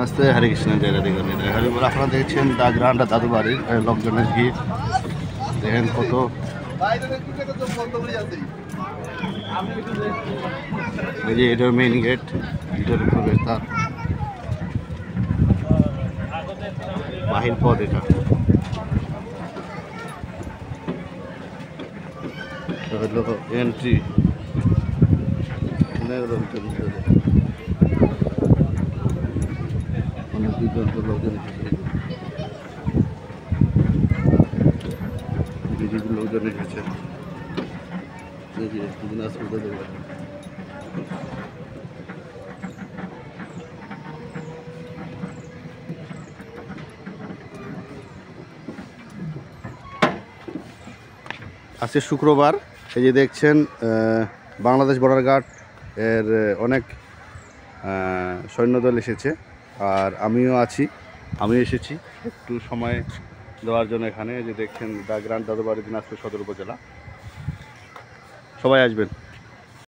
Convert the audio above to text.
नमस्ते हरे कृष्ण जय राधे गोविंद हरि बोल। আপনারা দেখছেন দা গ্রান্ড দাদু বাড়ির লোকজনের ভিড় দেখেন কত। এই যে এটার মেইন গেট, এটার প্রবেশ দ্বার, বাহির পথ এটা। হলো এন্ট্রি, অনেক লোকজন ভিতরে, অনেক লোকজন এসেছে, বিজেপি লোকজন এসেছে। এই যে দিনাজপুর দাদুবাড়ি। আজকে শুক্রবার, এই যে দেখছেন বাংলাদেশ বর্ডার গার্ড এর অনেক সৈন্যদল এসেছে, আর আমিও আছি, আমি এসেছি একটু সময় দেওয়ার জন্য এখানে। যে দেখছেন দা গ্রান্ড দাদুবাড়ি, দিনাজপুর সদর উপজেলা। সবাই আসবেন।